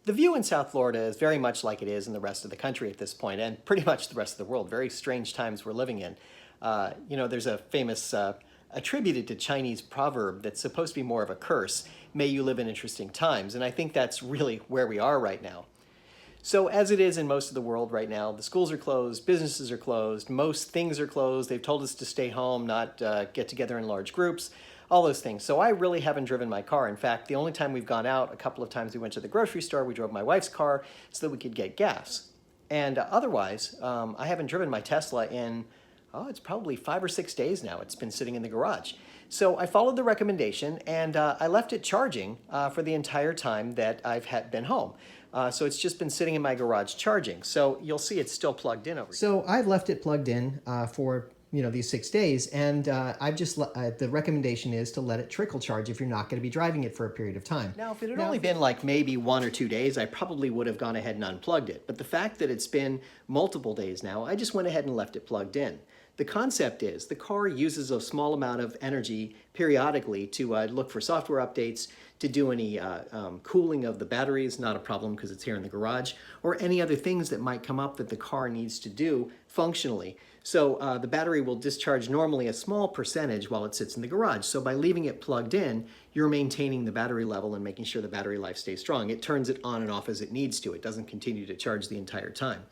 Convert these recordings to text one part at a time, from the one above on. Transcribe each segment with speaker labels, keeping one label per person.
Speaker 1: The view in South Florida is very much like it is in the rest of the country at this point, and pretty much the rest of the world. Very strange times we're living in. There's a famous attributed to Chinese proverb that's supposed to be more of a curse, may you live in interesting times, and I think that's really where we are right now. So as it is in most of the world right now, the schools are closed, businesses are closed, most things are closed. They've told us to stay home, not get together in large groups, all those things. So I really haven't driven my car. In fact, the only time we've gone out, a couple of times we went to the grocery store, we drove my wife's car so that we could get gas. And otherwise, I haven't driven my Tesla in, it's probably 5 or 6 days now. It's been sitting in the garage. So I followed the recommendation and I left it charging for the entire time that I've been home. So it's just been sitting in my garage charging. So you'll see it's still plugged in over here. So I've left it plugged in for these 6 days, and I've just the recommendation is to let it trickle charge if you're not going to be driving it for a period of time. Now, if it had only been like maybe 1 or 2 days, I probably would have gone ahead and unplugged it. But the fact that it's been multiple days now, I just went ahead and left it plugged in. The concept is the car uses a small amount of energy periodically to look for software updates, to do any cooling of the batteries, not a problem because it's here in the garage, or any other things that might come up that the car needs to do functionally. So the battery will discharge normally a small percentage while it sits in the garage. So by leaving it plugged in, you're maintaining the battery level and making sure the battery life stays strong. It turns it on and off as it needs to. It doesn't continue to charge the entire time.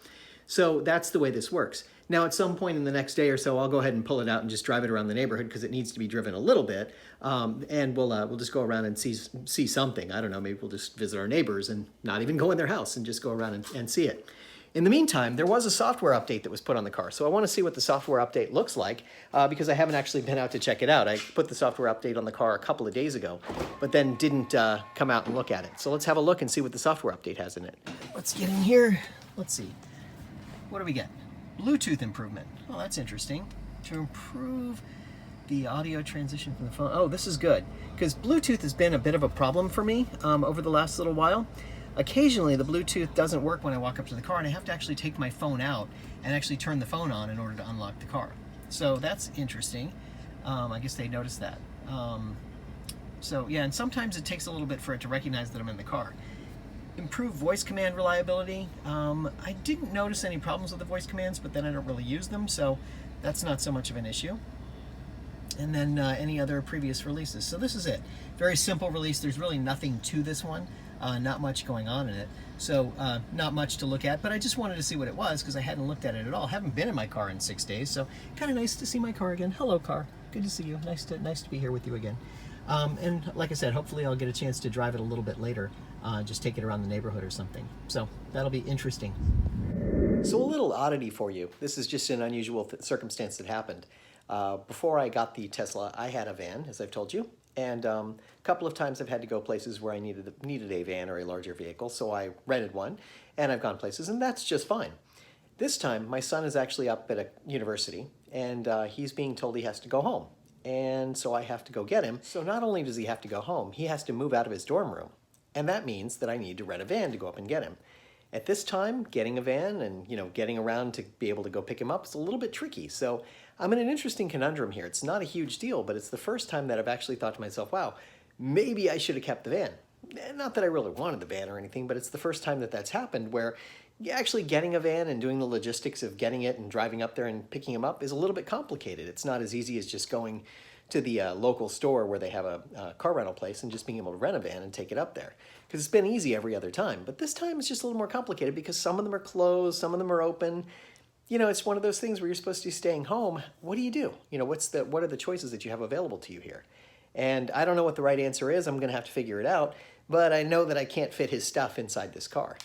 Speaker 1: So that's the way this works. Now, at some point in the next day or so, I'll go ahead and pull it out and just drive it around the neighborhood because it needs to be driven a little bit. And we'll just go around and see something. I don't know, maybe we'll just visit our neighbors and not even go in their house and just go around and see it. In the meantime, there was a software update that was put on the car. So I want to see what the software update looks like because I haven't actually been out to check it out. I put the software update on the car a couple of days ago, but then didn't come out and look at it. So let's have a look and see what the software update has in it. Let's get in here. Let's see. What do we get? Bluetooth improvement. Oh, that's interesting. To improve the audio transition from the phone. Oh, this is good because Bluetooth has been a bit of a problem for me over the last little while. Occasionally, the Bluetooth doesn't work when I walk up to the car, and I have to actually take my phone out and actually turn the phone on in order to unlock the car. So that's interesting. I guess they noticed that. So yeah, and sometimes it takes a little bit for it to recognize that I'm in the car. Improved voice command reliability. I didn't notice any problems with the voice commands, but then I don't really use them, so that's not so much of an issue. And then any other previous releases. So this is it. Very simple release. There's really nothing to this one. Not much going on in it. So not much to look at, but I just wanted to see what it was because I hadn't looked at it at all. Haven't been in my car in 6 days, so kind of nice to see my car again. Hello, car. Good to see you. Nice to be here with you again. And like I said, hopefully I'll get a chance to drive it a little bit later. Just take it around the neighborhood or something. So that'll be interesting. So a little oddity for you. This is just an unusual circumstance that happened. Before I got the Tesla, I had a van, as I've told you. And a couple of times I've had to go places where I needed a van or a larger vehicle. So I rented one and I've gone places and that's just fine. This time my son is actually up at a university and he's being told he has to go home. And so I have to go get him. So not only does he have to go home, he has to move out of his dorm room. And that means that I need to rent a van to go up and get him. At this time, getting a van and getting around to be able to go pick him up is a little bit tricky. So I'm in an interesting conundrum here. It's not a huge deal, but it's the first time that I've actually thought to myself, wow, maybe I should have kept the van. Not that I really wanted the van or anything, but it's the first time that that's happened where actually getting a van and doing the logistics of getting it and driving up there and picking him up is a little bit complicated. It's not as easy as just going to the local store where they have a car rental place and just being able to rent a van and take it up there. Because it's been easy every other time. But this time it's just a little more complicated because some of them are closed, some of them are open. It's one of those things where you're supposed to be staying home. What do you do? What are the choices that you have available to you here? And I don't know what the right answer is. I'm going to have to figure it out. But I know that I can't fit his stuff inside this car.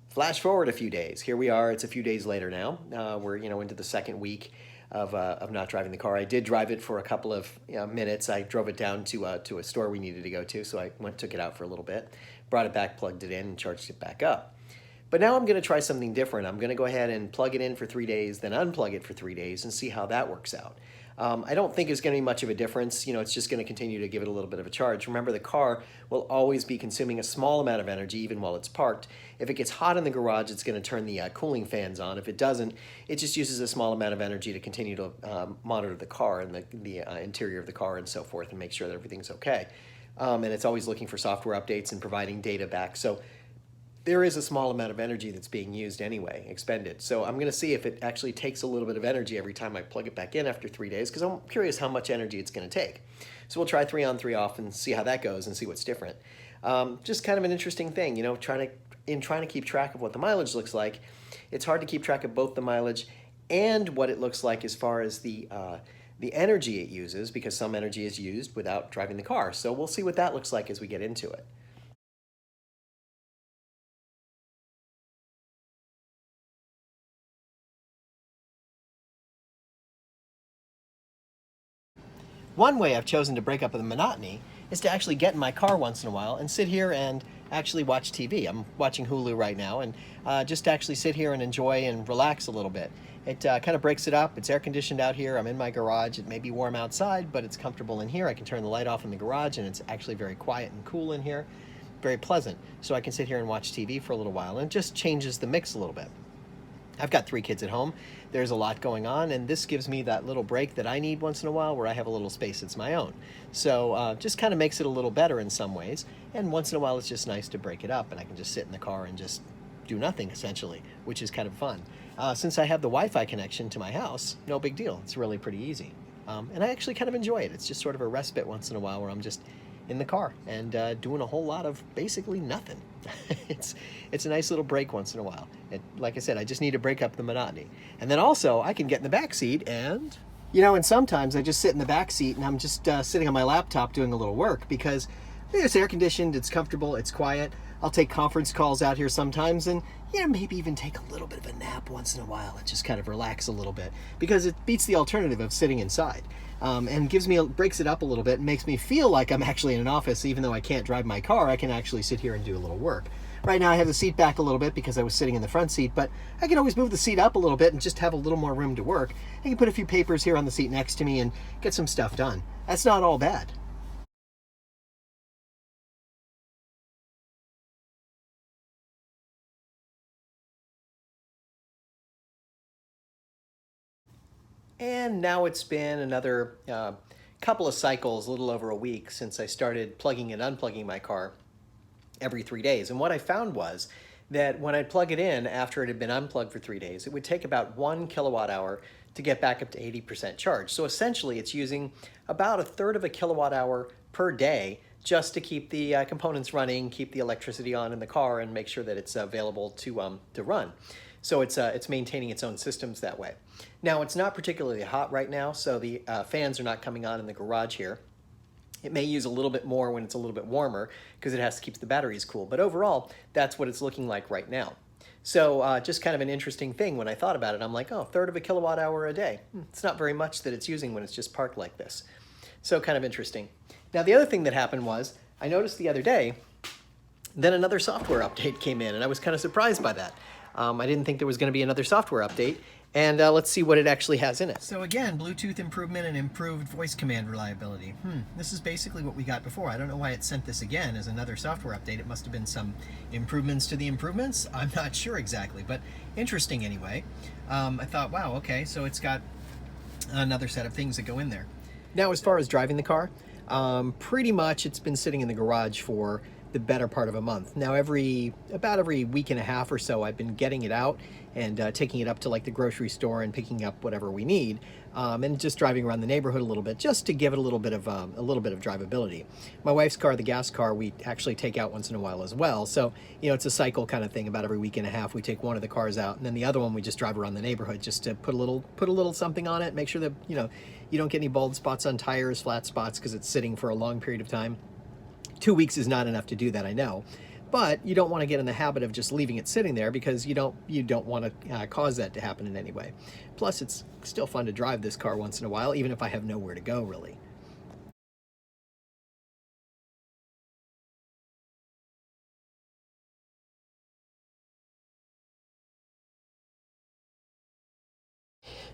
Speaker 1: Flash forward a few days. Here we are. It's a few days later now. We're into the second week of not driving the car. I did drive it for a couple of minutes. I drove it down to a store we needed to go to, so I took it out for a little bit, brought it back, plugged it in, and charged it back up. But now I'm going to try something different. I'm going to go ahead and plug it in for 3 days, then unplug it for 3 days and see how that works out. I don't think it's going to be much of a difference. It's just going to continue to give it a little bit of a charge. Remember, the car will always be consuming a small amount of energy even while it's parked. If it gets hot in the garage, it's going to turn the cooling fans on. If it doesn't, it just uses a small amount of energy to continue to monitor the car and the interior of the car and so forth and make sure that everything's okay. And it's always looking for software updates and providing data back. So there is a small amount of energy that's being used anyway, expended. So I'm going to see if it actually takes a little bit of energy every time I plug it back in after 3 days, because I'm curious how much energy it's going to take. So we'll try 3 on 3 off and see how that goes and see what's different. Just kind of an interesting thing, trying to keep track of what the mileage looks like. It's hard to keep track of both the mileage and what it looks like as far as the energy it uses, because some energy is used without driving the car. So we'll see what that looks like as we get into it. One way I've chosen to break up the monotony is to actually get in my car once in a while and sit here and actually watch TV. I'm watching Hulu right now, and just actually sit here and enjoy and relax a little bit. It kind of breaks it up. It's air conditioned out here. I'm in my garage. It may be warm outside, but it's comfortable in here. I can turn the light off in the garage, and it's actually very quiet and cool in here. Very pleasant. So I can sit here and watch TV for a little while, and it just changes the mix a little bit. I've got 3 kids at home. There's a lot going on, and this gives me that little break that I need once in a while where I have a little space that's my own. So just kind of makes it a little better in some ways, and once in a while it's just nice to break it up, and I can just sit in the car and just do nothing, essentially, which is kind of fun. Since I have the Wi-Fi connection to my house, no big deal. It's really pretty easy. And I actually kind of enjoy it. It's just sort of a respite once in a while where I'm just in the car and doing a whole lot of basically nothing. It's a nice little break once in a while. Like I said, I just need to break up the monotony. And then also I can get in the back seat and sometimes I just sit in the back seat and I'm just sitting on my laptop doing a little work because it's air conditioned, it's comfortable, it's quiet. I'll take conference calls out here sometimes and maybe even take a little bit of a nap once in a while and just kind of relax a little bit because it beats the alternative of sitting inside. And breaks it up a little bit and makes me feel like I'm actually in an office. Even though I can't drive my car, I can actually sit here and do a little work. Right now I have the seat back a little bit because I was sitting in the front seat, but I can always move the seat up a little bit and just have a little more room to work. I can put a few papers here on the seat next to me and get some stuff done. That's not all bad. And now it's been another couple of cycles, a little over a week, since I started plugging and unplugging my car every 3 days. And what I found was that when I'd plug it in after it had been unplugged for 3 days, it would take about 1 kWh to get back up to 80% charge. So essentially it's using about a third of a kilowatt hour per day just to keep the components running, keep the electricity on in the car, and make sure that it's available to run. So it's maintaining its own systems that way. Now, it's not particularly hot right now, so the fans are not coming on in the garage here. It may use a little bit more when it's a little bit warmer because it has to keep the batteries cool. But overall, that's what it's looking like right now. So just kind of an interesting thing when I thought about it. I'm like, oh, a third of a kilowatt hour a day. It's not very much that it's using when it's just parked like this. So kind of interesting. Now, the other thing that happened was I noticed the other day then another software update came in, and I was kind of surprised by that. I didn't think there was going to be another software update, and let's see what it actually has in it. So again, Bluetooth improvement and improved voice command reliability. This is basically what we got before. I don't know why it sent this again as another software update. It must have been some improvements to the improvements. I'm not sure exactly, but interesting anyway. I thought, wow, okay, so it's got another set of things that go in there. Now, as far as driving the car, pretty much it's been sitting in the garage for the better part of a month. Now, about every week and a half or so, I've been getting it out and taking it up to like the grocery store and picking up whatever we need, and just driving around the neighborhood a little bit just to give it a little bit of drivability. My wife's car, the gas car, we actually take out once in a while as well. So it's a cycle kind of thing. About every week and a half, we take one of the cars out, and then the other one we just drive around the neighborhood just to put a little something on it, make sure that you don't get any bald spots on tires, flat spots, because it's sitting for a long period of time. 2 weeks is not enough to do that, I know. But you don't want to get in the habit of just leaving it sitting there because you don't want to cause that to happen in any way. Plus, it's still fun to drive this car once in a while, even if I have nowhere to go, really.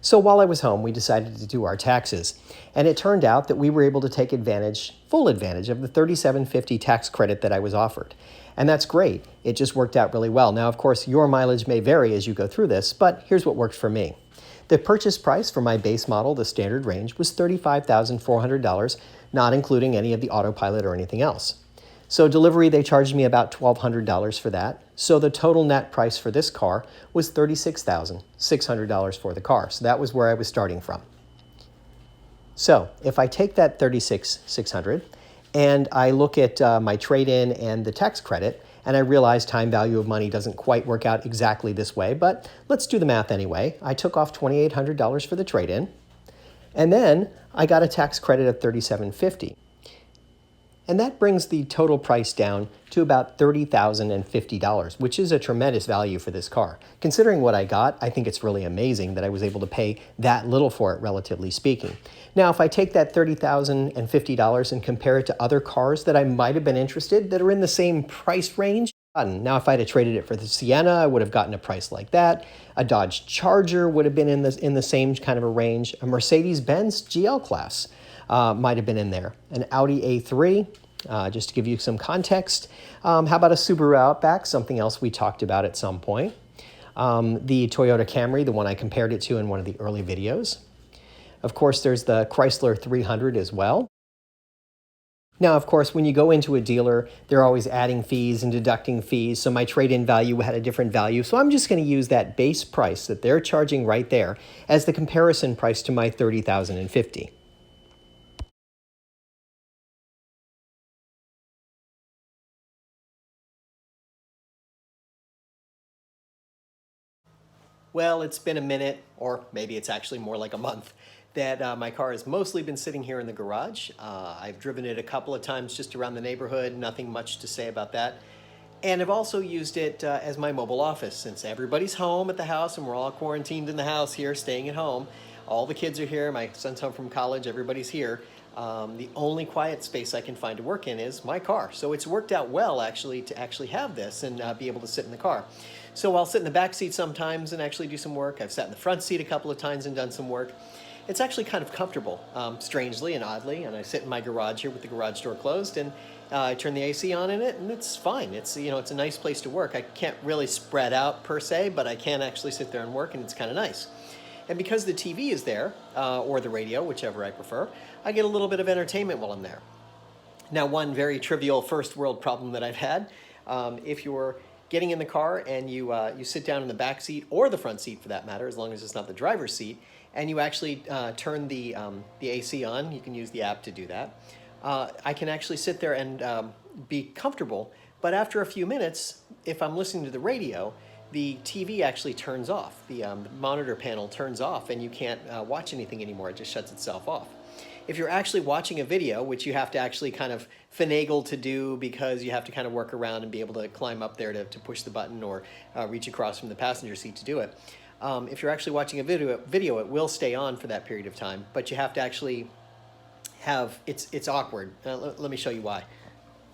Speaker 1: So while I was home, we decided to do our taxes. And it turned out that we were able to take full advantage of the $37.50 tax credit that I was offered. And that's great. It just worked out really well. Now, of course, your mileage may vary as you go through this, but here's what worked for me. The purchase price for my base model, the standard range, was $35,400, not including any of the autopilot or anything else. So delivery, they charged me about $1,200 for that. So the total net price for this car was $36,600 for the car. So that was where I was starting from. So if I take that $36,600 and I look at my trade-in and the tax credit, and I realize time value of money doesn't quite work out exactly this way, but let's do the math anyway. I took off $2,800 for the trade-in, and then I got a tax credit of $37.50. And that brings the total price down to about $30,050, which is a tremendous value for this car. Considering what I got, I think it's really amazing that I was able to pay that little for it, relatively speaking. Now, if I take that $30,050 and compare it to other cars that I might have been interested that are in the same price range, now if I'd have traded it for the Sienna, I would have gotten a price like that. A Dodge Charger would have been in the same kind of a range. A Mercedes-Benz GL class might have been in there. An Audi A3, just to give you some context. How about a Subaru Outback, something else we talked about at some point. The Toyota Camry, the one I compared it to in one of the early videos. Of course, there's the Chrysler 300 as well. Now, of course, when you go into a dealer, they're always adding fees and deducting fees, so my trade-in value had a different value. So I'm just going to use that base price that they're charging right there as the comparison price to my $30,050. Well, it's been a minute, or maybe it's actually more like a month, that my car has mostly been sitting here in the garage. I've driven it a couple of times just around the neighborhood, nothing much to say about that. And I've also used it as my mobile office since everybody's home at the house and we're all quarantined in the house here, staying at home. All the kids are here, my son's home from college, everybody's here. The only quiet space I can find to work in is my car. So it's worked out well actually to actually have this and be able to sit in the car. So I'll sit in the back seat sometimes and actually do some work. I've sat in the front seat a couple of times and done some work. It's actually kind of comfortable, strangely and oddly, and I sit in my garage here with the garage door closed, and I turn the AC on in it, and it's fine. It's, you know, it's a nice place to work. I can't really spread out per se, but I can actually sit there and work, and it's kind of nice. And because the TV is there, or the radio, whichever I prefer, I get a little bit of entertainment while I'm there. Now, one very trivial first world problem that I've had, if you're getting in the car and you sit down in the back seat or the front seat for that matter, as long as it's not the driver's seat, and you actually turn the AC on, you can use the app to do that. I can actually sit there and be comfortable, but after a few minutes, if I'm listening to the radio, the TV actually turns off. The monitor panel turns off and you can't watch anything anymore. It just shuts itself off. If you're actually watching a video, which you have to actually kind of finagle to do because you have to kind of work around and be able to climb up there to push the button or reach across from the passenger seat to do it. If you're actually watching a video, it will stay on for that period of time, but you have to actually have, it's awkward. Let me show you why.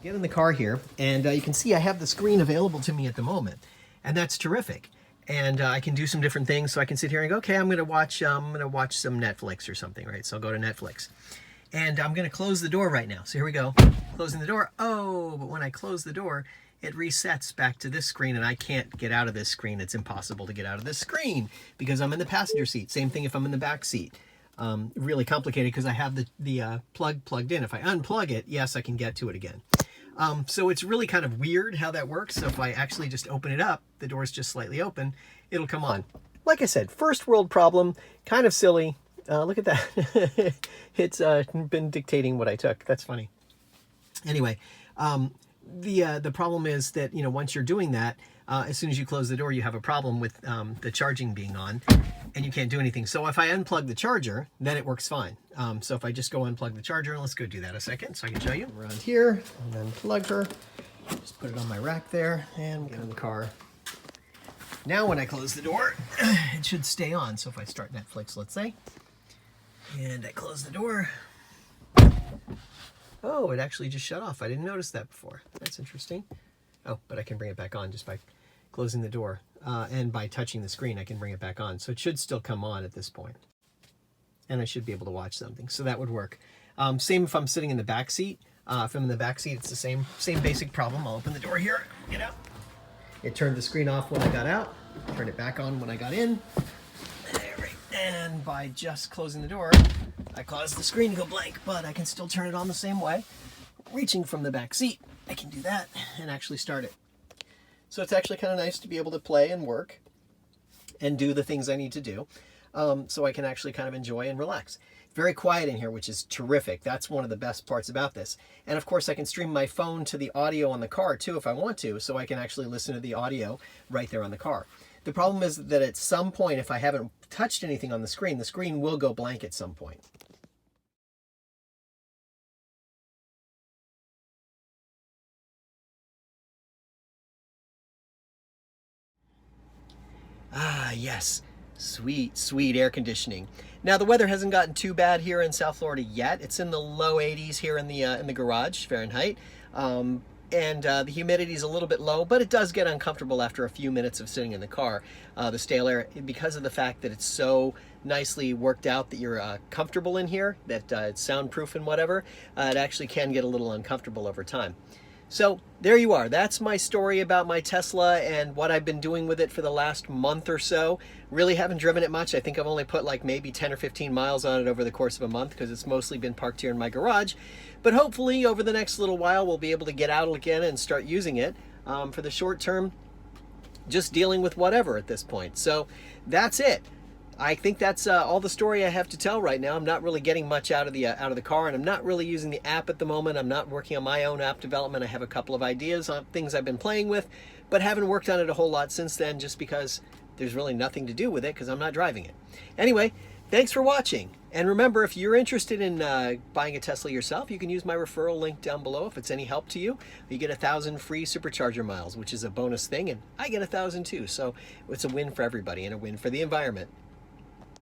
Speaker 1: Get in the car here, and you can see I have the screen available to me at the moment, and that's terrific. And I can do some different things, so I can sit here and go, okay, I'm gonna watch some Netflix or something, right? So I'll go to Netflix. And I'm gonna close the door right now. So here we go, closing the door. Oh, but when I close the door, it resets back to this screen, and I can't get out of this screen. It's impossible to get out of this screen because I'm in the passenger seat. Same thing if I'm in the back seat. Really complicated because I have the plug plugged in. If I unplug it, yes, I can get to it again. So it's really kind of weird how that works. So if I actually just open it up, the door's just slightly open, it'll come on. Like I said, first world problem, kind of silly. Look at that. It's been dictating what I took. That's funny. Anyway, the problem is that, you know, once you're doing that, as soon as you close the door, you have a problem with the charging being on, and you can't do anything. So if I unplug the charger, then it works fine. So if I just go unplug the charger, let's go do that a second so I can show you. Around here, and unplug her. Just put it on my rack there, and we'll get in the car. Now when I close the door, it should stay on. So if I start Netflix, let's say, and I close the door, oh, it actually just shut off. I didn't notice that before. That's interesting. Oh, but I can bring it back on just by closing the door. And by touching the screen, I can bring it back on. So it should still come on at this point. And I should be able to watch something. So that would work. Same if I'm sitting in the back seat. If I'm in the back seat, it's the same basic problem. I'll open the door here, get out. It turned the screen off when I got out, turned it back on when I got in. And by just closing the door, I caused the screen to go blank, but I can still turn it on the same way. Reaching from the back seat, I can do that and actually start it. So it's actually kind of nice to be able to play and work and do the things I need to do, so I can actually kind of enjoy and relax. Very quiet in here, which is terrific. That's one of the best parts about this. And of course I can stream my phone to the audio on the car too if I want to, so I can actually listen to the audio right there on the car. The problem is that at some point, if I haven't touched anything on the screen will go blank at some point. Ah, yes. Sweet, sweet air conditioning. Now the weather hasn't gotten too bad here in South Florida yet. It's in the low 80s here in the garage, Fahrenheit, and the humidity is a little bit low, but it does get uncomfortable after a few minutes of sitting in the car. The stale air, because of the fact that it's so nicely worked out that you're comfortable in here, that it's soundproof and whatever, it actually can get a little uncomfortable over time. So there you are. That's my story about my Tesla and what I've been doing with it for the last month or so. Really haven't driven it much. I think I've only put like maybe 10 or 15 miles on it over the course of a month because it's mostly been parked here in my garage. But hopefully over the next little while we'll be able to get out again and start using it. For the short term, just dealing with whatever at this point. So that's it. I think that's all the story I have to tell right now. I'm not really getting much out of the car, and I'm not really using the app at the moment. I'm not working on my own app development. I have a couple of ideas on things I've been playing with, but haven't worked on it a whole lot since then just because there's really nothing to do with it because I'm not driving it. Anyway, thanks for watching. And remember, if you're interested in buying a Tesla yourself, you can use my referral link down below if it's any help to you. You get 1,000 free Supercharger miles, which is a bonus thing, and I get 1,000 too. So it's a win for everybody and a win for the environment.